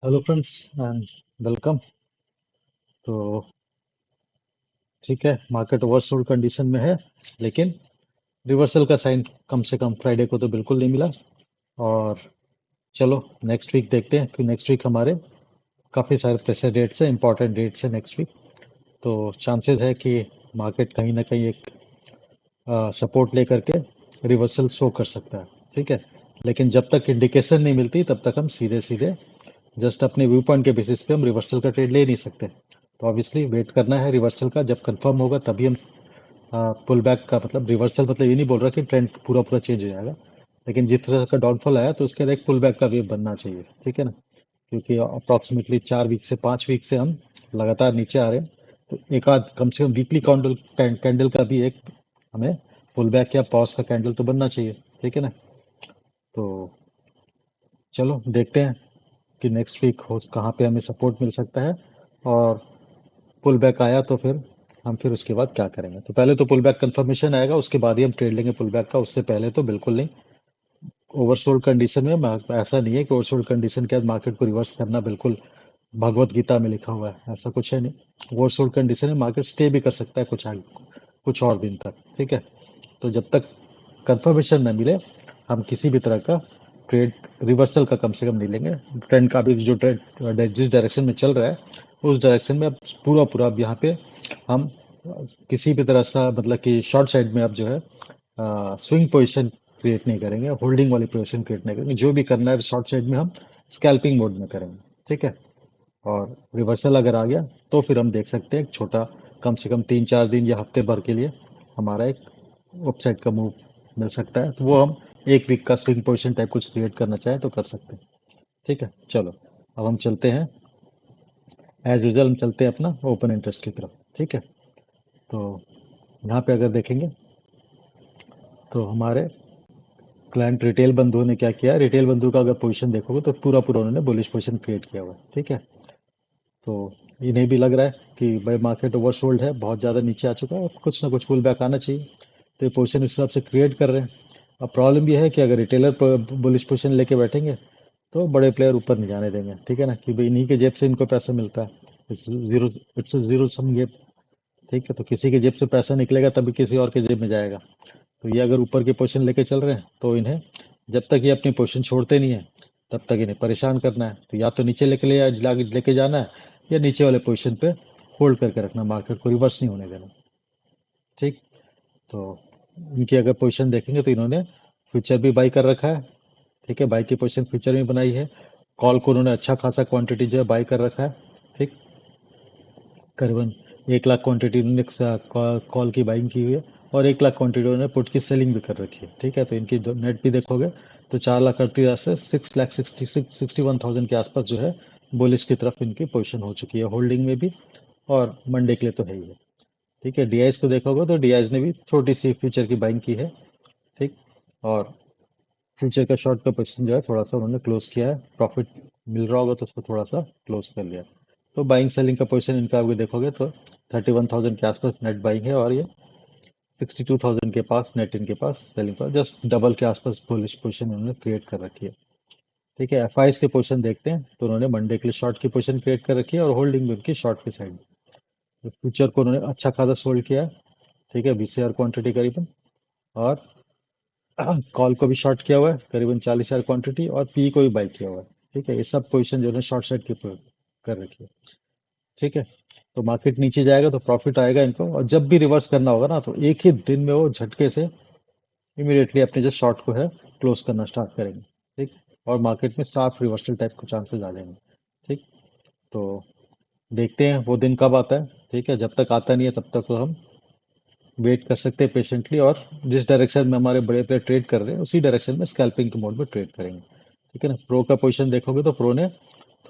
Hello friends and welcome. तो ठीक है, मार्केट ओवरसोल्ड कंडीशन में है, लेकिन रिवर्सल का साइन कम से कम फ्राइडे को तो बिल्कुल नहीं मिला। और चलो नेक्स्ट वीक देखते हैं कि नेक्स्ट वीक हमारे काफ़ी सारे प्रेशर डेट्स हैं, इंपॉर्टेंट डेट्स हैं नेक्स्ट वीक। तो चांसेस है कि मार्केट कहीं ना कहीं एक सपोर्ट लेकर के रिवर्सल शो कर सकता है। ठीक है, लेकिन जब तक इंडिकेशन नहीं मिलती तब तक हम सीधे सीधे जस्ट अपने व्यू पॉइंट के बेसिस पे हम रिवर्सल का ट्रेड ले नहीं सकते। तो ऑब्वियसली वेट करना है रिवर्सल का, जब कंफर्म होगा तभी हम पुल बैक का मतलब रिवर्सल मतलब ये नहीं बोल रहा कि ट्रेंड पूरा पूरा चेंज हो जाएगा, लेकिन जिस तरह का डाउनफॉल आया तो उसके एक पुल बैक का वेव बनना चाहिए। ठीक है ना, क्योंकि अप्रॉक्सीमेटली 4 वीक से 5 वीक से हम लगातार नीचे आ रहे हैं। तो एक आध कम से कम वीकली कैंडल कैंडल का भी एक हमें पुल बैक या पॉज का कैंडल तो बनना चाहिए। ठीक है ना, तो चलो देखते हैं कि नेक्स्ट वीक हो कहाँ पे हमें सपोर्ट मिल सकता है, और पुल बैक आया तो हम फिर उसके बाद क्या करेंगे। तो पहले तो पुल बैक कंफर्मेशन आएगा, उसके बाद ही हम ट्रेड लेंगे पुल बैक का, उससे पहले तो बिल्कुल नहीं। ओवरसोल्ड कंडीशन में ऐसा नहीं है कि ओवरसोल्ड कंडीशन के बाद मार्केट को रिवर्स करना बिल्कुल भगवत गीता में लिखा हुआ है, ऐसा कुछ है नहीं। ओवरसोल्ड कंडीशन में मार्केट स्टे भी कर सकता है कुछ आगे, कुछ और दिन तक। ठीक है, तो जब तक कंफर्मेशन न मिले हम किसी भी तरह का ट्रेड रिवर्सल का कम से कम नहीं लेंगे। ट्रेंड का भी जो ट्रेंड जिस डायरेक्शन में चल रहा है उस डायरेक्शन में अब पूरा पूरा अब यहाँ पे हम किसी भी तरह सा मतलब कि शॉर्ट साइड में अब जो है स्विंग पोजीशन क्रिएट नहीं करेंगे, होल्डिंग वाली पोजीशन क्रिएट नहीं करेंगे। जो भी करना है शॉर्ट साइड में हम स्कैल्पिंग मोड में करेंगे। ठीक है, और रिवर्सल अगर आ गया तो फिर हम देख सकते हैं एक छोटा, कम से कम 3-4 दिन या हफ्ते भर के लिए हमारा एक अपसाइड का मूव मिल सकता है। तो वो हम एक वीक का स्विंग पोजीशन टाइप कुछ क्रिएट करना चाहें तो कर सकते हैं। ठीक है, चलो अब हम चलते हैं, एज यूजल हम चलते हैं अपना ओपन इंटरेस्ट की तरफ। ठीक है, तो यहाँ पे अगर देखेंगे तो हमारे क्लाइंट रिटेल बंधुओं ने क्या किया है, रिटेल बंधु का अगर पोजीशन देखोगे तो पूरा पूरा उन्होंने बुलिश पोजीशन क्रिएट किया हुआ है। ठीक है, तो इन्हें भी लग रहा है कि भाई मार्केट ओवरसोल्ड है, बहुत ज़्यादा नीचे आ चुका है, अब कुछ ना कुछ पुल बैक आना चाहिए। तो ये पोजीशन इस हिसाब से क्रिएट कर रहे हैं। अब प्रॉब्लम ये है कि अगर रिटेलर बुलिश पोजीशन लेके बैठेंगे तो बड़े प्लेयर ऊपर नहीं जाने देंगे। ठीक है ना, कि भाई इन्हीं के जेब से इनको पैसा मिलता है। It's zero sum game. ठीक है, तो किसी के जेब से पैसा निकलेगा तभी किसी और के जेब में जाएगा। तो ये अगर ऊपर की पोजीशन लेके चल रहे हैं तो इन्हें जब तक ये अपनी पोजीशन छोड़ते नहीं है तब तक इन्हें परेशान करना है। तो या तो नीचे लेके जाना है, या नीचे वाले पोजीशन पे होल्ड करके रखना, मार्केट को रिवर्स नहीं होने देना। ठीक, तो इनकी अगर पोजीशन देखेंगे तो इन्होंने फ्यूचर भी बाई कर रखा है। ठीक है, बाई की पोजीशन फ्यूचर में बनाई है। कॉल को उन्होंने अच्छा खासा क्वांटिटी जो है बाई कर रखा है। ठीक, करीबन 1 लाख क्वांटिटी उन्होंने कॉल की बाइंग की हुई है, और 1 लाख क्वांटिटी उन्होंने पुट की सेलिंग भी कर रखी है। ठीक है, तो इनकी नेट भी देखोगे तो 4 लाख 38 हज़ार से 6 लाख 61 थाउजेंड के आसपास जो है बुलिश की तरफ इनकी पोजीशन हो चुकी है, होल्डिंग में भी और मंडे के लिए तो है ही है। ठीक है, डीआईएस को देखोगे तो डीआईएस ने भी छोटी सी फ्यूचर की बाइंग की है। ठीक, और फ्यूचर का शॉर्ट का पोजीशन जो है थोड़ा सा उन्होंने क्लोज किया है, प्रॉफिट मिल रहा होगा तो उसको थोड़ा सा क्लोज कर लिया। तो बाइंग सेलिंग का पोजीशन इनका अगर देखोगे तो 31,000 के आसपास नेट बाइंग है, और ये 62,000 के पास नेट इनके पास सेलिंग पर जस्ट डबल के आसपास बुलिश पोजीशन उन्होंने क्रिएट कर रखी है। ठीक है, एफ के पोजीशन देखते हैं तो उन्होंने मंडे के लिए शॉर्ट की पोजीशन क्रिएट कर रखी है, और होल्डिंग भी उनकी शॉर्ट की साइड। तो फ्यूचर को उन्होंने अच्छा खासा सोल्ड किया है। ठीक है, 20,000 क्वांटिटी करीबन, और कॉल को भी शॉर्ट किया हुआ है करीबन 40,000 क्वांटिटी, और पी को भी बाई किया हुआ है। ठीक है, ये सब पोजीशन जो है शॉर्ट साइड की कर रखी है। ठीक है, तो मार्केट नीचे जाएगा तो प्रॉफिट आएगा इनको, और जब भी रिवर्स करना होगा ना तो एक ही दिन में वो झटके से इमीडिएटली अपने जो शॉर्ट को है क्लोज करना स्टार्ट करेंगे। ठीक, और मार्केट में साफ रिवर्सल टाइप के चांसेस आ जाएंगे। ठीक, तो देखते हैं वो दिन कब आता है। ठीक है, जब तक आता नहीं है तब तक तो हम वेट कर सकते हैं पेशेंटली, और जिस डायरेक्शन में हमारे बड़े प्लेयर ट्रेड कर रहे हैं उसी डायरेक्शन में स्कैल्पिंग के मोड में ट्रेड करेंगे। ठीक है ना, प्रो का पोजीशन देखोगे तो प्रो ने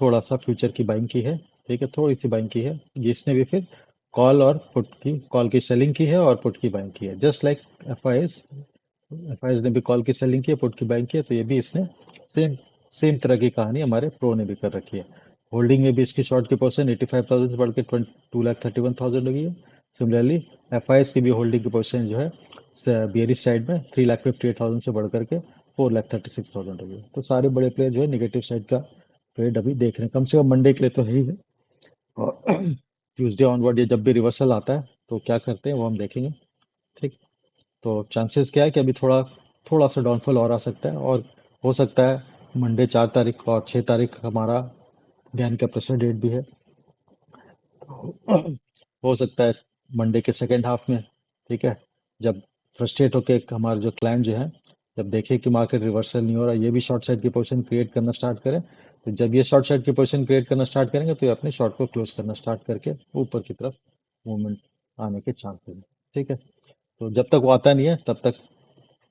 थोड़ा सा फ्यूचर की बाइंग की है। ठीक है, थोड़ी सी बाइंग की है, जिसने भी फिर कॉल की सेलिंग की है और पुट की बाइंग की है, just like F I S ने भी कॉल की सेलिंग की है, पुट की बाइंग की है। तो ये भी इसने सेम सेम तरह की कहानी हमारे प्रो ने भी कर रखी है। होल्डिंग में भी इसकी शॉर्ट की पोजीशन 85,000 से बढ़ के 2,31,000 हो गई है। सिमिलरली एफ की भी होल्डिंग की पोजीशन जो है बियरिश साइड में 3,58,000 से बढ़ करके 4,36,000 हो गई। तो सारे बड़े प्लेयर जो है निगेटिव साइड का ट्रेड अभी देख रहे हैं, कम से कम मंडे के लिए तो है ही है। और ट्यूसडे ऑनवर्ड ये जब भी रिवर्सल आता है तो क्या करते हैं वो हम देखेंगे। ठीक। तो चांसेस क्या है कि अभी थोड़ा थोड़ा सा डाउनफॉल और आ सकता है, और हो सकता है मंडे 4 तारीख और 6 तारीख हमारा ज्ञान का प्रेशर डेट भी है। हो सकता है मंडे के सेकेंड हाफ में, ठीक है, जब फ्रस्ट्रेट होके हमारे जो क्लाइंट जो है, जब देखे कि मार्केट रिवर्सल नहीं हो रहा, ये भी शॉर्ट साइड की पोजीशन क्रिएट करना स्टार्ट करें, तो जब ये शॉर्ट साइड की पोजीशन क्रिएट करना स्टार्ट करेंगे तो ये अपने शॉर्ट को क्लोज करना स्टार्ट करके ऊपर की तरफ मूवमेंट आने के चांसेस हैं। ठीक है। तो जब तक वो आता नहीं है तब तक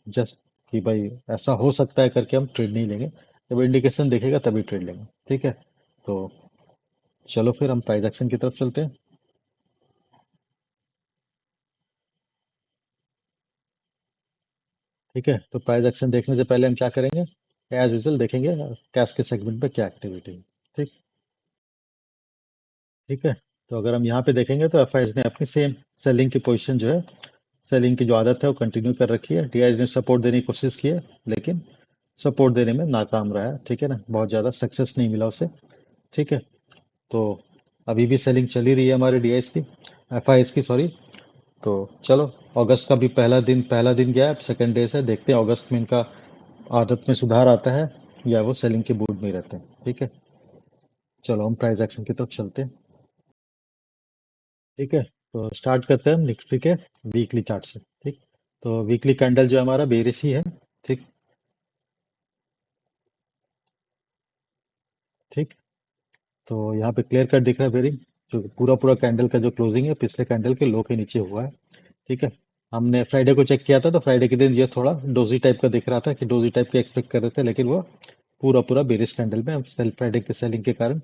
जस्ट कि भाई ऐसा हो सकता है करके हम ट्रेड नहीं लेंगे, जब इंडिकेशन देखेगा तभी ट्रेड लेंगे। ठीक है। तो चलो फिर हम प्राइस एक्शन की तरफ चलते हैं। ठीक है। तो प्राइस एक्शन देखने से पहले हम क्या करेंगे, एज यूजल देखेंगे कैश के सेगमेंट पे क्या एक्टिविटी है। ठीक। ठीक है। तो अगर हम यहाँ पे देखेंगे तो एफआईज ने अपनी सेम सेलिंग की पोजीशन जो है, सेलिंग की जो आदत है वो कंटिन्यू कर रखी है। डीआईज ने सपोर्ट देने की कोशिश की है, लेकिन सपोर्ट देने में नाकाम रहा है। ठीक है ना, बहुत ज़्यादा सक्सेस नहीं मिला उसे। ठीक है। तो अभी भी सेलिंग चली रही है हमारे डीआईज की, एफआईज की, सॉरी। तो चलो, अगस्त का भी पहला दिन गया है, सेकेंड डे से देखते हैं अगस्त में इनका आदत में सुधार आता है या वो सेलिंग के मूड में ही रहते हैं। ठीक है। चलो हम प्राइस एक्शन की तरफ चलते हैं। ठीक है। तो स्टार्ट करते हैं हम निफ्टी के वीकली चार्ट से। ठीक। तो वीकली कैंडल जो हमारा बेरिश ही है। ठीक। ठीक। तो यहाँ पे क्लियर कट दिख रहा है बेरिंग, जो पूरा पूरा कैंडल का जो क्लोजिंग है पिछले कैंडल के लो के नीचे हुआ है। ठीक है। हमने फ्राइडे को चेक किया था तो फ्राइडे के दिन ये थोड़ा डोजी टाइप का दिख रहा था, कि डोजी टाइप का एक्सपेक्ट कर रहे थे, लेकिन वो पूरा पूरा बेरिश कैंडल में, सेल फ्राइडे के सेलिंग के कारण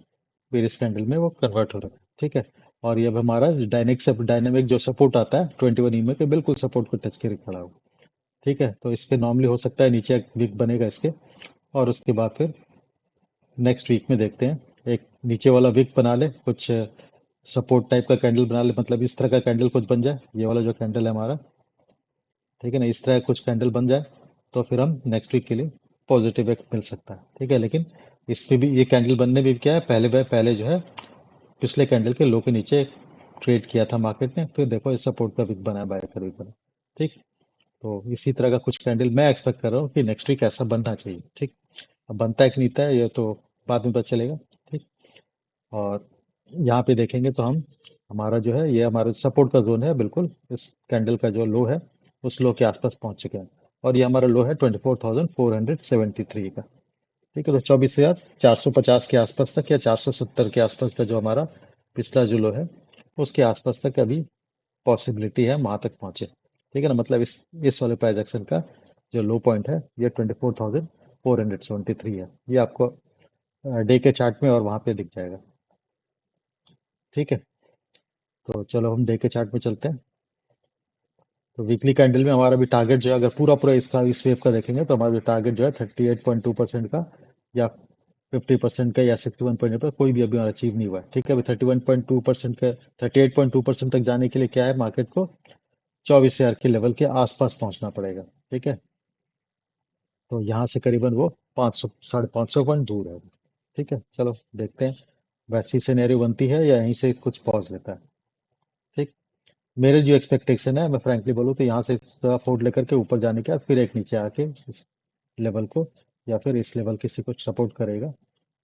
बेरिश कैंडल में वो कन्वर्ट हो रहा है। ठीक है। और ये अब हमारा डायनेमिक जो सपोर्ट आता है 21 ईएमए के बिल्कुल सपोर्ट को टच करके खड़ा हो। ठीक है। तो इस पे नॉर्मली हो सकता है नीचे एक विक बनेगा इसके, और उसके बाद फिर नेक्स्ट वीक में देखते हैं एक नीचे वाला विक बना ले, कुछ सपोर्ट टाइप का कैंडल बना ले, मतलब इस तरह का कैंडल कुछ बन जाए, ये वाला जो कैंडल है हमारा। ठीक है ना, इस तरह कुछ कैंडल बन जाए तो फिर हम नेक्स्ट वीक के लिए पॉजिटिव एक मिल सकता है। ठीक है। लेकिन इस पे भी ये कैंडल बनने भी क्या है, पहले जो है पिछले कैंडल के लो के नीचे ट्रेड किया था मार्केट ने, फिर देखो इस सपोर्ट का विक बना है, बाय का विक बना। ठीक। तो इसी तरह का कुछ कैंडल मैं एक्सपेक्ट कर रहा हूँ कि नेक्स्ट वीक ऐसा बनना चाहिए। ठीक। अब बनता है कि नहीं बनता है ये तो बाद में पता चलेगा। ठीक। और यहाँ पे देखेंगे तो हम, हमारा जो है ये हमारा सपोर्ट का जोन है, बिल्कुल इस कैंडल का जो लो है उस लो के आसपास पहुंच चुके हैं, और ये हमारा लो है 24,473 का। ठीक है। तो 24,450 के आसपास तक या 470 के आसपास का जो हमारा पिछला जो लो है उसके आसपास तक अभी पॉसिबिलिटी है वहां तक पहुंचे। ठीक है ना, मतलब इस वाले प्राइस एक्शन का जो लो पॉइंट है ये 24,473 है, ये आपको डे के चार्ट में और वहां पे दिख जाएगा। ठीक है। तो चलो हम डे के चार्ट में चलते हैं। तो वीकली कैंडल में हमारा भी टारगेट जो है, अगर पूरा पूरा इसका इस वेव का देखेंगे तो हमारा जो टारगेट जो है 38.2% का, या 50% का, या 61 पर, कोई भी अभी हमारा अचीव नहीं हुआ है। ठीक है। अभी 31.2% का, 38.2% तक जाने के लिए क्या है, मार्केट को 24,000 के लेवल के आसपास पहुंचना पड़ेगा। ठीक है। तो यहाँ से करीबन वो 500 550 पॉइंट दूर है। ठीक है। चलो देखते हैं वैसी सिनेरियो बनती है या यहीं से कुछ पॉज लेता है। ठीक। मेरे जो एक्सपेक्टेशन है, मैं फ्रैंकली बोलूँ तो यहाँ से सपोर्ट लेकर के ऊपर जाने के बाद फिर एक नीचे आके इस लेवल को, या फिर इस लेवल किसी को सपोर्ट करेगा,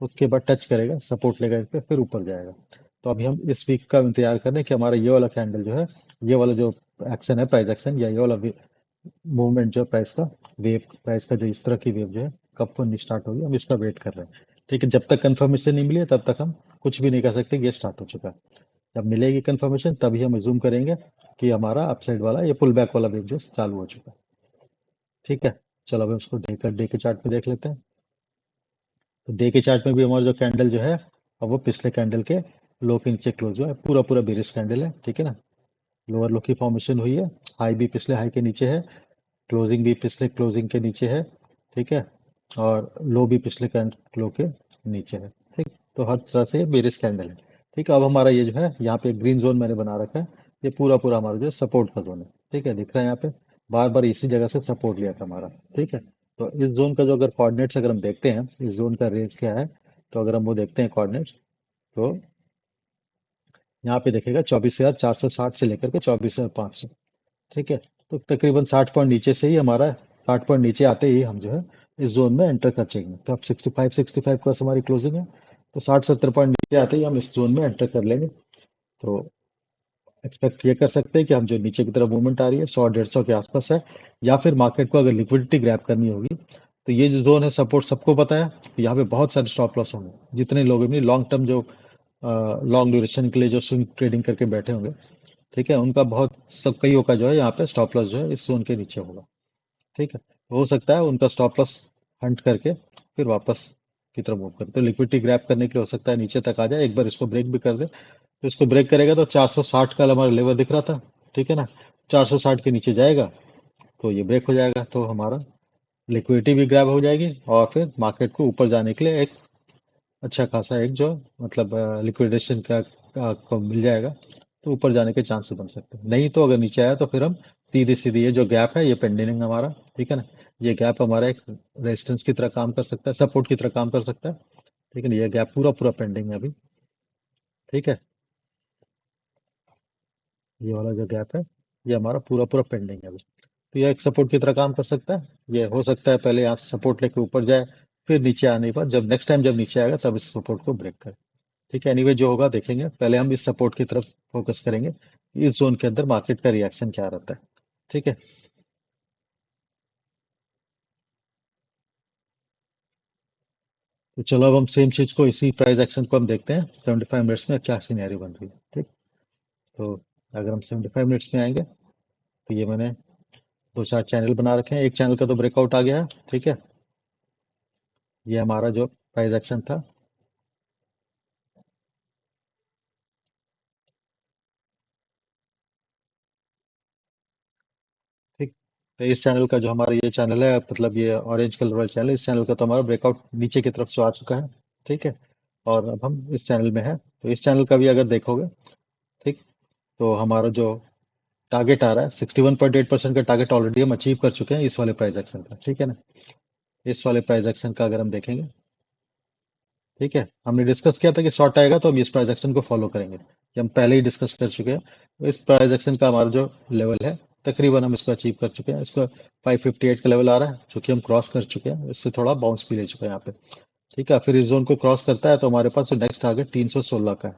उसके बाद टच करेगा, सपोर्ट लेगा इस पे, फिर ऊपर जाएगा। तो अभी हम इस वीक का इंतजार कर रहे हैं कि हमारा ये वाला कैंडल जो है, ये वाला जो एक्शन है प्राइस एक्शन, या ये वाला मूवमेंट जो है प्राइस का, वेव, प्राइस का जो इस तरह की वेव जो है कब बननी स्टार्ट होगी, हम इसका वेट कर रहे हैं। ठीक है। जब तक कंफर्मेशन नहीं मिली है तब तक हम कुछ भी नहीं कर सकते कि ये स्टार्ट हो चुका है। जब मिलेगी कंफर्मेशन तभी हम रिज्यूम करेंगे कि हमारा अपसाइड वाला ये पुल बैक वाला वेव जो चालू हो चुका है। ठीक है। चलो अब उसको डे के चार्ट में देख लेते हैं। तो डे के चार्ट में भी हमारा जो कैंडल जो है, अब वो पिछले कैंडल के लो के नीचे क्लोज हुआ है, पूरा पूरा बेरिश कैंडल है। ठीक है ना, लोअर लो की फॉर्मेशन हुई है, हाई भी पिछले हाई के नीचे है, क्लोजिंग भी पिछले क्लोजिंग के नीचे है। ठीक है। और लो भी पिछले लो के नीचे है। ठीक। तो हर तरह से बेरिश कैंडल है। ठीक है। अब हमारा ये जो है यहाँ पे ग्रीन जोन मैंने बना रखा है, ये पूरा पूरा हमारा जो सपोर्ट का जोन है। ठीक है, दिख रहा है यहाँ पे, बार बार इसी जगह से सपोर्ट लिया था हमारा। ठीक है। तो इस जोन का जो अगर कोऑर्डिनेट्स अगर हम देखते हैं, इस जोन का रेंज क्या है, तो अगर हम वो देखते हैं कोऑर्डिनेट, तो यहाँ पे देखेगा 24,460 से लेकर के 24,500। ठीक है, तो तकरीबन 60 पॉइंट नीचे से ही हमारा, 60 पॉइंट नीचे आते ही हम जो है इस जोन में एंटर कर जाएंगे। तो अब 65 के पास हमारी क्लोजिंग है, तो 60-70 पॉइंट नीचे आते ही हम इस जोन में एंटर कर लेंगे। तो एक्सपेक्ट ये कर सकते हैं कि हम जो नीचे की तरफ मूवमेंट आ रही है 100-150 के आसपास है, या फिर मार्केट को अगर लिक्विडिटी ग्रैब करनी होगी तो ये जो जोन है सपोर्ट सबको पता है, तो यहाँ पे बहुत सारे स्टॉप लॉस होंगे। जितने लोग भी लॉन्ग टर्म जो लॉन्ग ड्यूरेशन के लिए जो स्विंग ट्रेडिंग करके बैठे होंगे, ठीक है, उनका बहुत सब कईयों का जो है यहाँ पे स्टॉप लॉस जो है इस जोन के नीचे होगा। ठीक है, हो सकता है उनका स्टॉप लॉस हंट करके फिर वापस की तरफ मूव करे, तो लिक्विडिटी ग्रैब करने के लिए हो सकता है नीचे तक आ जाए, एक बार इसको ब्रेक भी कर दे। तो इसको ब्रेक करेगा तो 460 का हमारा लेवल दिख रहा था, ठीक है ना, 460 के नीचे जाएगा तो ये ब्रेक हो जाएगा, तो हमारा लिक्विडिटी भी ग्रैब हो जाएगी और फिर मार्केट को ऊपर जाने के लिए एक अच्छा खासा एक जो मतलब लिक्विडेशन को मिल जाएगा, तो ऊपर जाने के चांसेस बन सकते हैं। नहीं तो अगर नीचे आया तो फिर हम सीधी सीधी ये जो गैप है ये पेंडिंग हमारा, ठीक है ना, ये गैप हमारा एक रेजिस्टेंस की तरह काम कर सकता है, सपोर्ट की तरह काम कर सकता है। ठीक है ना, ये गैप पूरा पूरा पेंडिंग है अभी। ठीक है, ये वाला जो गैप है ये हमारा पूरा पूरा पेंडिंग है अभी। तो ये एक सपोर्ट की तरह काम कर सकता है। ये हो सकता है पहले यहाँ सपोर्ट लेके ऊपर जाए, फिर नीचे आने के बाद जब नेक्स्ट टाइम जब नीचे आएगा तब इस सपोर्ट को ब्रेक करे। ठीक है, एनीवे जो होगा देखेंगे, पहले हम इस सपोर्ट की तरफ फोकस करेंगे, इस जोन के अंदर मार्केट का रिएक्शन क्या रहता है। ठीक है, तो चलो अब हम सेम चीज को, इसी प्राइस एक्शन को हम देखते हैं 75 मिनट्स में क्या सिनेरियो बन रही है। ठीक, तो अगर हम 75 मिनट्स में आएंगे तो ये मैंने दो चार चैनल बना रखे हैं, एक चैनल का तो ब्रेकआउट आ गया है। ठीक है, ये हमारा जो प्राइस एक्शन था। ठीक, तो इस चैनल का जो हमारा ये चैनल है, मतलब ये ऑरेंज कलर वाला चैनल, इस चैनल का तो हमारा ब्रेकआउट नीचे की तरफ से आ चुका है। ठीक है, और अब हम इस चैनल में है, तो इस चैनल का भी अगर देखोगे, ठीक, तो हमारा जो टारगेट आ रहा है 61.8% का टारगेट ऑलरेडी हम अचीव कर चुके हैं इस वाले प्राइस एक्शन का। ठीक है ना, इस वाले प्राइस एक्शन का अगर हम देखेंगे, ठीक है, हमने डिस्कस किया था कि शॉर्ट आएगा तो हम इस प्राइस एक्शन को फॉलो करेंगे, ये हम पहले ही डिस्कस कर चुके हैं। तो इस प्राइस एक्शन का हमारा जो लेवल है तकरीबन हम इसको अचीव कर चुके हैं। इसको 558 का लेवल आ रहा है जो कि हम क्रॉस कर चुके हैं, इससे थोड़ा बाउंस भी ले चुके हैं यहाँ पे। ठीक है, फिर इस जोन को क्रॉस करता है तो हमारे पास जो नेक्स्ट टारगेट 316 का है।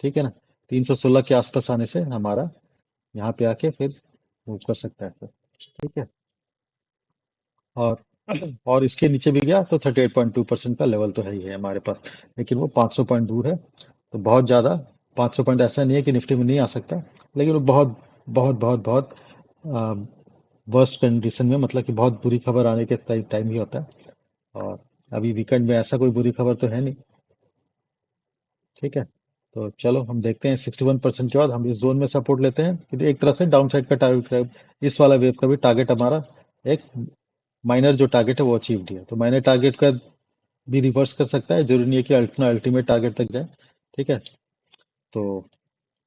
ठीक है ना, 316 के आसपास आने से हमारा यहाँ पे आके फिर मूव कर सकता है फिर। ठीक है, और और इसके नीचे भी गया तो 38.2% का लेवल तो है ही है हमारे पास, लेकिन वो 500 पॉइंट दूर है। तो बहुत ज़्यादा 500 पॉइंट ऐसा नहीं है कि निफ्टी में नहीं आ सकता, लेकिन वो बहुत बहुत बहुत बहुत वर्स्ट कंडीशन में, मतलब कि बहुत बुरी खबर आने के टाइम ही होता है। और अभी वीकेंड में ऐसा कोई बुरी खबर तो है नहीं। ठीक है, तो चलो हम देखते हैं 61% के बाद हम इस जोन में सपोर्ट लेते हैं कि एक तरफ से डाउन साइड का टारगेट, इस वाला वेव का भी टारगेट हमारा एक माइनर जो टारगेट है वो अचीव दिया, तो माइनर टारगेट का भी रिवर्स कर सकता है, जरूरी नहीं है कि अपना अल्टीमेट टारगेट तक जाए। ठीक है, तो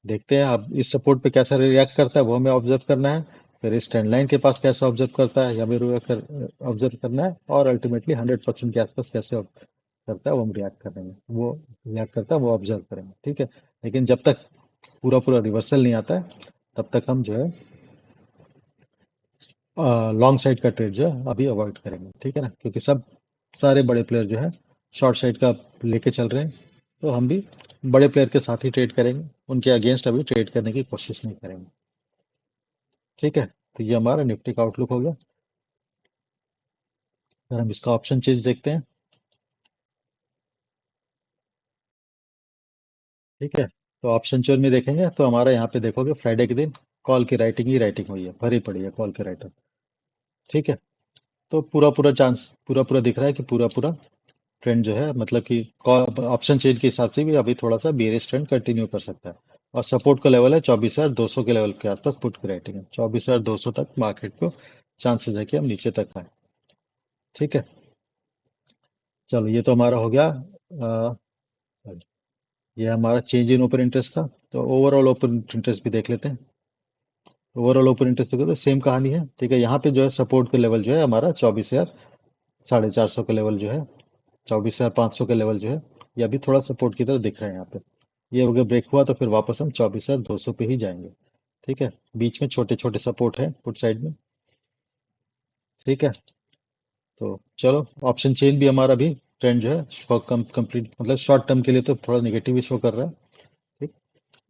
देखते हैं अब इस सपोर्ट पे कैसा रिएक्ट करता है, वो हमें ऑब्जर्व करना है। फिर इस ट्रेंड लाइन के पास कैसा ऑब्जर्व करता है, हमें ऑब्जर्व करना है, और अल्टीमेटली 100% के आसपास कैसे करता है वो हम रिएक्ट करेंगे, वो रिएक्ट करता है वो ऑब्जर्व करेंगे। ठीक है, लेकिन जब तक पूरा पूरा रिवर्सल नहीं आता है तब तक हम जो है लॉन्ग साइड का ट्रेड जो है अभी अवॉइड करेंगे। ठीक है ना, क्योंकि सब सारे बड़े प्लेयर जो है शॉर्ट साइड का लेके चल रहे हैं, तो हम भी बड़े प्लेयर के साथ ही ट्रेड करेंगे, उनके अगेंस्ट अभी ट्रेड करने की कोशिश नहीं करेंगे। ठीक है, तो ये हमारा निफ्टी का आउटलुक हो गया। अगर हम इसका ऑप्शन चेंज देखते हैं, ठीक है, तो ऑप्शन चेंज में देखेंगे तो हमारा यहाँ पे देखोगे फ्राइडे के दिन कॉल की राइटिंग ही राइटिंग हुई है, भरी पड़ी है कॉल की राइटिंग। ठीक है, तो पूरा पूरा चांस, पूरा पूरा दिख रहा है कि पूरा पूरा ट्रेंड जो है, मतलब कि ऑप्शन चेन के हिसाब से भी अभी थोड़ा सा बेरिश ट्रेंड कंटिन्यू कर सकता है। और सपोर्ट का लेवल है 24,200 के लेवल के आसपास, पुट की राइटिंग है 24,200 तक मार्केट को चांसेस है कि हम नीचे तक आए। ठीक है, चलो ये तो हमारा हो गया। ये हमारा चेंज इन ओपन इंटरेस्ट था, तो ओवरऑल ओपन इंटरेस्ट भी देख लेते हैं। ओवरऑल ओपन इंटरेस्ट देखो तो सेम कहानी है। ठीक है, यहाँ पे जो है सपोर्ट का लेवल जो है हमारा 24,450 का लेवल जो है 24,500 का लेवल जो है ये अभी थोड़ा सपोर्ट की तरह दिख रहा है यहाँ पे। ये अगर ब्रेक हुआ तो फिर वापस हम 24,200 पे ही जाएंगे। ठीक है, बीच में छोटे छोटे सपोर्ट है पुट साइड में। ठीक है, तो चलो, ऑप्शन चेन भी हमारा भी ट्रेंड जो है कंप्लीट, मतलब शॉर्ट टर्म के लिए तो थोड़ा निगेटिव ही शो कर रहा है। ठीक,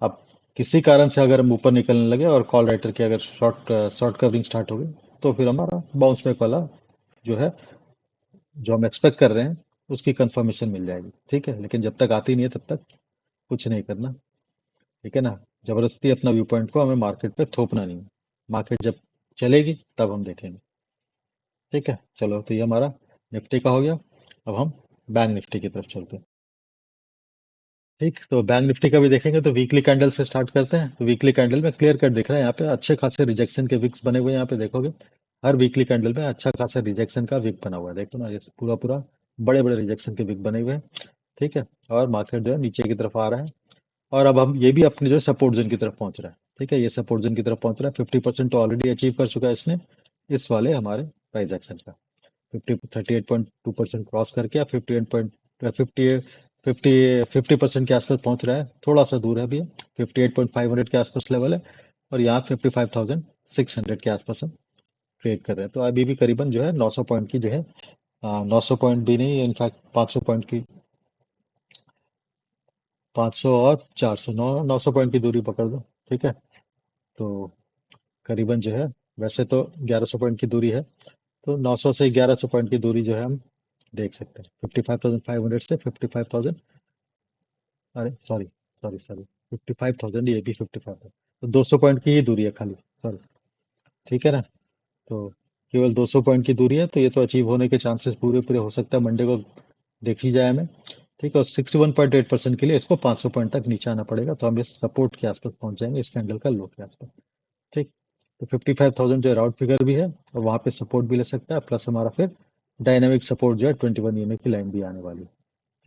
अब किसी कारण से अगर हम ऊपर निकलने लगे और कॉल राइटर की अगर शॉर्ट शॉर्ट कवरिंग स्टार्ट हो गई, तो फिर हमारा बाउंस बैक वाला जो है, जो हम एक्सपेक्ट कर रहे हैं, उसकी कंफर्मेशन मिल जाएगी। ठीक है, लेकिन जब तक आती नहीं है तब तक कुछ नहीं करना। ठीक है ना, जबरदस्ती अपना व्यू पॉइंट को हमें मार्केट पे थोपना नहीं है। मार्केट जब चलेगी तब हम देखेंगे। ठीक है, चलो, तो ये हमारा निफ्टी का हो गया। अब हम बैंक निफ्टी की तरफ चलते हैं। ठीक, तो बैंक निफ्टी का भी देखेंगे तो वीकली कैंडल से स्टार्ट करते हैं। तो वीकली कैंडल में क्लियर कट दिख रहा है, यहाँ पे अच्छे खासे रिजेक्शन के विक्स बने हुए हैं। यहाँ पे देखोगे हर वीकली कैंडल में अच्छा खासा रिजेक्शन का विक बना हुआ है। देखो ना, ये पूरा पूरा बड़े बड़े रिजेक्शन के विक बने हुए हैं। ठीक है, और मार्केट जो है नीचे की तरफ आ रहा है। और अब हम ये भी अपने जो सपोर्ट जोन की तरफ पहुंच रहा है। ठीक है, ये सपोर्ट जोन की तरफ पहुंच रहा है। 50% तो ऑलरेडी अचीव कर चुका है इसने, इस वाले हमारे प्राइस एक्शन का। 38.2% क्रॉस करके अब 50% के आसपास पहुंच रहा है। थोड़ा सा दूर है अभी, 58.500 के आसपास लेवल है। और यहाँ 55,600 के आसपास हम ट्रेड कर रहे हैं। तो अभी भी करीबन जो है 900 पॉइंट की जो है, 900 पॉइंट भी नहीं, इनफैक्ट 500 पॉइंट की, 500 और 400, 900 पॉइंट की दूरी पकड़ दो। ठीक है, तो करीबन जो है, वैसे तो 1100 पॉइंट की दूरी है, तो 900 से 1100 पॉइंट की दूरी जो है हम देख सकते हैं। 55,500 से 55,000, अरे सॉरी, सॉरी 55,000, ये भी 55 है, तो 200 पॉइंट की ही दूरी है खाली, सॉरी। ठीक है ना, तो केवल 200 पॉइंट की दूरी है, तो ये तो अचीव होने के चांसेस पूरे पूरे हो सकता है मंडे को, देख ही जाए हमें। ठीक है, और 61.8% के लिए इसको 500 पॉइंट तक नीचे आना पड़ेगा, तो हम इस सपोर्ट के आसपास पहुंच जाएंगे, इस कैंडल का लो के आसपास। ठीक, तो 55,000 जो राउंड फिगर भी है, और वहां पे सपोर्ट भी ले सकता है, प्लस हमारा फिर डायनामिक सपोर्ट जो है 21 ईएमए की लाइन भी आने वाली है।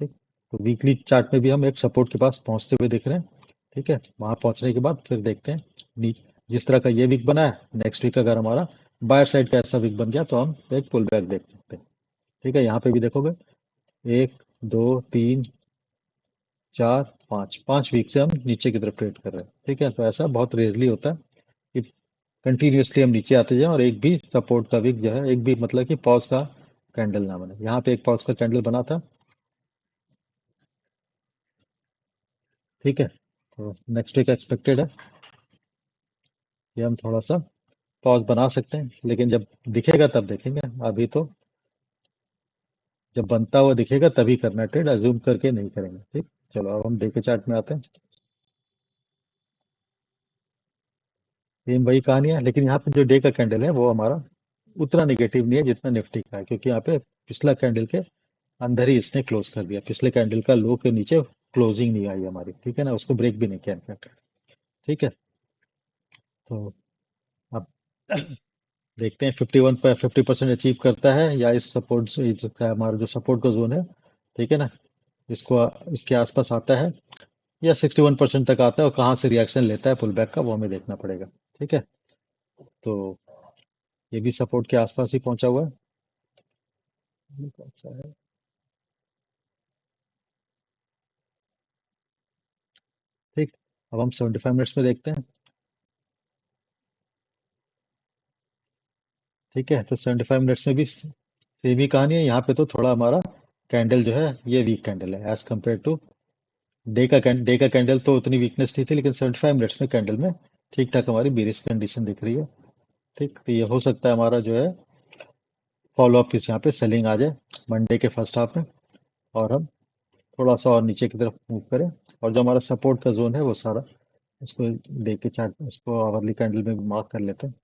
ठीक, तो वीकली चार्ट में भी हम एक सपोर्ट के पास पहुंचते हुए दिख रहे हैं। ठीक है, वहां पहुंचने के बाद फिर देखते हैं, जिस तरह का ये वीक बना है, नेक्स्ट वीक अगर हमारा बायर साइड का ऐसा वीक बन गया तो हम एक पुल बैक देख सकते हैं। ठीक है, यहाँ पे भी देखोगे, एक, दो, तीन, चार, पाँच, 5 वीक से हम नीचे की तरफ ट्रेड कर रहे हैं। ठीक है, तो ऐसा बहुत रेयरली होता है कि कंटिन्यूअसली हम नीचे आते जाएं और एक भी सपोर्ट का वीक जो है, एक भी मतलब कि पॉज का कैंडल ना बने। यहाँ पे एक पॉज का कैंडल बना था। ठीक है, तो नेक्स्ट वीक एक्सपेक्टेड है कि हम थोड़ा सा पॉज बना सकते हैं, लेकिन जब दिखेगा तब देखेंगे। अभी तो जब बनता हुआ दिखेगा तभी करना ट्रेड, अज्यूम करके नहीं करेंगे। ठीक, चलो, अब हम डे के चार्ट में आते हैं। सेम वही कहानी है, लेकिन यहाँ पे जो डे का कैंडल है वो हमारा उतना निगेटिव नहीं है जितना निफ्टी का है, क्योंकि यहाँ पे पिछला कैंडल के अंदर ही इसने क्लोज कर दिया। पिछले कैंडल का लो के नीचे क्लोजिंग नहीं आई हमारी। ठीक है ना, उसको ब्रेक भी नहीं किया इनफैक्ट। ठीक है, तो अब देखते हैं 51 पर 50% अचीव करता है या इस सपोर्ट से, इसका हमारा जो सपोर्ट का जोन है, ठीक है ना, इसको इसके आसपास आता है या 61% तक आता है, और कहाँ से रिएक्शन लेता है पुल बैक का, वो हमें देखना पड़ेगा। ठीक है, तो ये भी सपोर्ट के आसपास ही पहुंचा हुआ है। ये कौन सा है? ठीक, अब हम 75 मिनट्स में देखते हैं। ठीक है, तो 75 मिनट्स में भी सेम ही कहानी है। यहाँ पे तो थोड़ा हमारा कैंडल जो है ये वीक कैंडल है एज कम्पेयर टू डे का कैंडल, तो उतनी वीकनेस नहीं थी, लेकिन 75 मिनट्स में कैंडल में ठीक ठाक हमारी बेरिश कंडीशन दिख रही है। ठीक, तो ये हो सकता है हमारा जो है फॉलो अप इस यहाँ पे सेलिंग आ जाए मंडे के फर्स्ट हाफ में, और हम थोड़ा सा और नीचे की तरफ मूव करें, और जो हमारा सपोर्ट का जोन है वो सारा, इसको डे के चार्ट, इसको आवरली कैंडल में मार्क कर लेते हैं।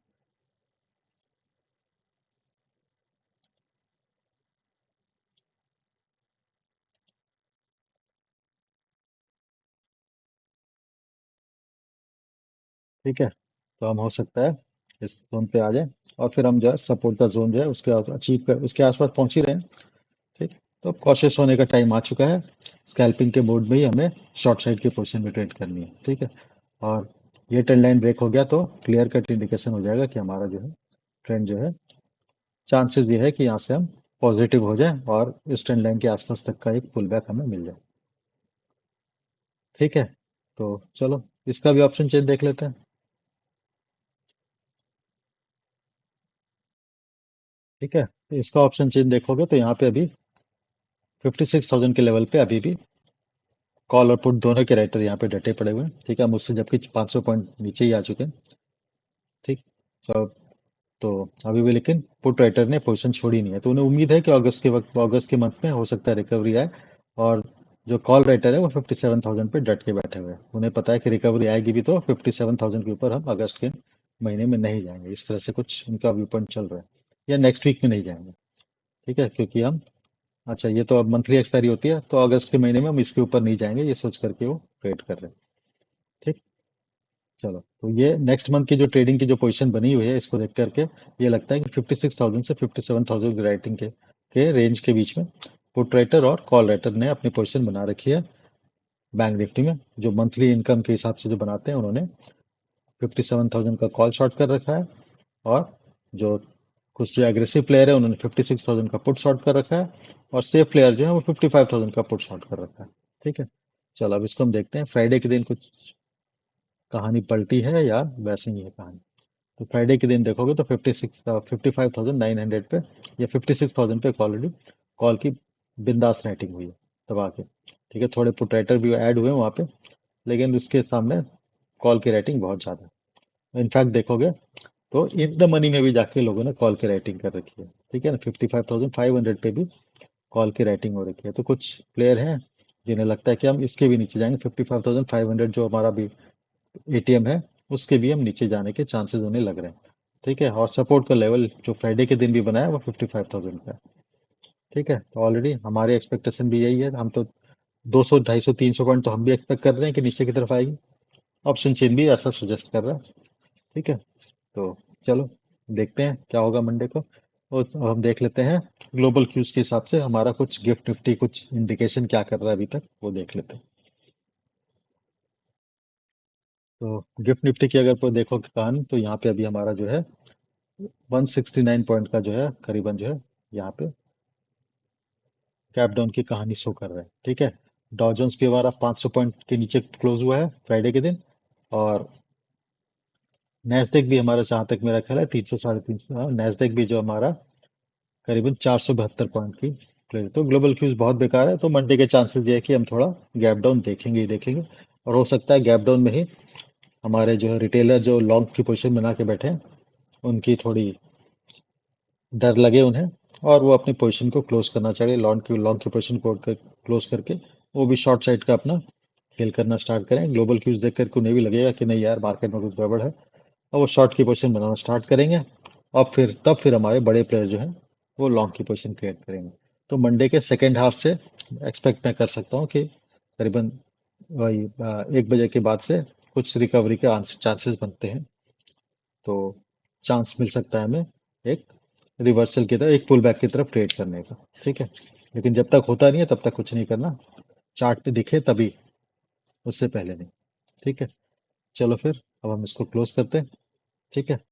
ठीक है, तो हम हो सकता है इस जोन पे आ जाए, और फिर हम जो है सपोर्ट का जोन जो है उसके अचीव कर उसके आसपास पहुंच ही रहे हैं। ठीक, तो कॉशियस होने का टाइम आ चुका है। स्कैल्पिंग के मोड में ही हमें शॉर्ट साइड की पोजीशन में ट्रेड करनी है। ठीक है, और ये ट्रेंड लाइन ब्रेक हो गया तो क्लियर कट इंडिकेशन हो जाएगा कि हमारा जो है ट्रेंड जो है, चांसेस ये है कि यहाँ से हम पॉजिटिव हो जाए और इस ट्रेंड लाइन के आसपास तक का एक पुल बैक हमें मिल जाए। ठीक है, तो चलो इसका भी ऑप्शन चेंज देख लेते हैं। ठीक है, तो इसका ऑप्शन चेंज देखोगे तो यहाँ पे अभी 56,000 के लेवल पे अभी भी कॉल और पुट दोनों के राइटर यहाँ पे डटे पड़े हुए हैं। ठीक है, मुझसे जबकि 500 पॉइंट नीचे ही आ चुके हैं। ठीक, तो तो अभी भी लेकिन पुट राइटर ने पोजीशन छोड़ी नहीं है, तो उन्हें उम्मीद है कि अगस्त के मंथ में हो सकता है रिकवरी आए। और जो कॉल राइटर है वो 57,000 पे डट के बैठे हुए हैं, उन्हें पता है कि रिकवरी आएगी भी तो 57,000 के ऊपर हम अगस्त के महीने में नहीं जाएंगे। इस तरह से कुछ उनका व्यू पॉइंट चल रहा है, या नेक्स्ट वीक में नहीं जाएंगे। ठीक है, क्योंकि हम, अच्छा ये तो अब मंथली एक्सपायरी होती है, तो अगस्त के महीने में हम इसके ऊपर नहीं जाएंगे, ये सोच करके वो ट्रेड कर रहे हैं। ठीक, चलो तो ये नेक्स्ट मंथ की जो ट्रेडिंग की जो पोजीशन बनी हुई है, इसको देख करके ये लगता है कि 56,000 से 57,000 की राइटिंग के रेंज के बीच में पुट राइटर और कॉल राइटर ने अपनी पोजीशन बना रखी है। बैंक निफ्टी में जो मंथली इनकम के हिसाब से जो बनाते हैं, उन्होंने 57,000 का कॉल शॉर्ट कर रखा है। और जो कुछ जो एग्रेसिव प्लेयर है, उन्होंने 56,000 का पुट शॉर्ट कर रखा है। और सेफ प्लेयर जो है वो 55,000 का पुट शॉर्ट कर रखा है। ठीक है, चलो अब इसको हम देखते हैं फ्राइडे के दिन कुछ कहानी पलटी है या वैसे ही है कहानी। तो फ्राइडे के दिन देखोगे तो 55,900 पे या 56,000 पे ऑलरेडी कॉल की बिंदास राइटिंग हुई है दबा के। ठीक है, थोड़े पुट राइटर भी ऐड हुए हैं वहाँ पे, लेकिन उसके सामने कॉल की राइटिंग बहुत ज़्यादा है। इनफैक्ट देखोगे तो इन द मनी में भी जाके लोगों ने कॉल की राइटिंग कर रखी है। ठीक है ना, 55,500 पे भी कॉल की राइटिंग हो रखी है। तो कुछ प्लेयर हैं जिन्हें लगता है कि हम इसके भी नीचे जाएंगे, 55,500 जो हमारा भी एटीएम है, उसके भी हम नीचे जाने के चांसेस उन्हें लग रहे हैं। ठीक है, और सपोर्ट का लेवल जो फ्राइडे के दिन भी बनाया वो 55,000 का है। ठीक है, तो ऑलरेडी हमारे एक्सपेक्टेशन भी यही है, हम तो 200 250 300 पॉइंट तो हम भी एक्सपेक्ट कर रहे हैं कि नीचे की तरफ आएगी। ऑप्शन चेन भी ऐसा सजेस्ट कर रहा है। ठीक है, तो चलो देखते हैं क्या होगा मंडे को। और अब हम देख लेते हैं ग्लोबल क्यूज के हिसाब से हमारा कुछ गिफ्ट निफ्टी कुछ इंडिकेशन क्या कर रहा है अभी तक, वो देख लेते हैं। तो गिफ्ट निफ्टी की अगर कोई देखो कहानी, तो यहाँ पे अभी हमारा जो है 169 पॉइंट का जो है करीबन जो है यहाँ पे कैप डाउन की कहानी शो कर रहा है। ठीक है, डॉ जोन्स भी हमारा 500 पॉइंट के नीचे क्लोज हुआ है फ्राइडे के दिन। और नैस्डैक भी हमारा, जहाँ तक मेरा ख्याल है, 300 350, नैस्डैक भी जो हमारा करीबन 472 पॉइंट की क्लियर। तो ग्लोबल क्यूज बहुत बेकार है, तो मंडे के चांसेस ये है कि हम थोड़ा गैप डाउन देखेंगे ही देखेंगे। और हो सकता है गैप डाउन में ही हमारे जो है रिटेलर जो लॉन्ग की पोजीशन बना के बैठे हैं, उनकी थोड़ी डर लगे उन्हें, और वो अपनी पोजीशन को क्लोज करना चाहिए, लॉन्ग की पोजीशन को क्लोज करके वो भी शॉर्ट साइड का अपना खेल करना स्टार्ट करें। ग्लोबल क्यूज देख करके उन्हें भी लगेगा कि नहीं यार, मार्केट में कुछ गड़बड़ है, और वो शॉर्ट की पोजीशन बनाना स्टार्ट करेंगे। और फिर हमारे बड़े प्लेयर जो हैं वो लॉन्ग की पोजीशन क्रिएट करेंगे। तो मंडे के सेकेंड हाफ से एक्सपेक्ट मैं कर सकता हूँ कि करीबन वही 1 बजे के बाद से कुछ रिकवरी के चांसेस बनते हैं। तो चांस मिल सकता है हमें एक रिवर्सल की तरफ, एक पुल बैक की तरफ ट्रेड करने का। ठीक है, लेकिन जब तक होता नहीं है तब तक कुछ नहीं करना, चार्ट पे दिखे तभी, उससे पहले नहीं। ठीक है, चलो फिर अब हम इसको क्लोज करते हैं। ठीक है।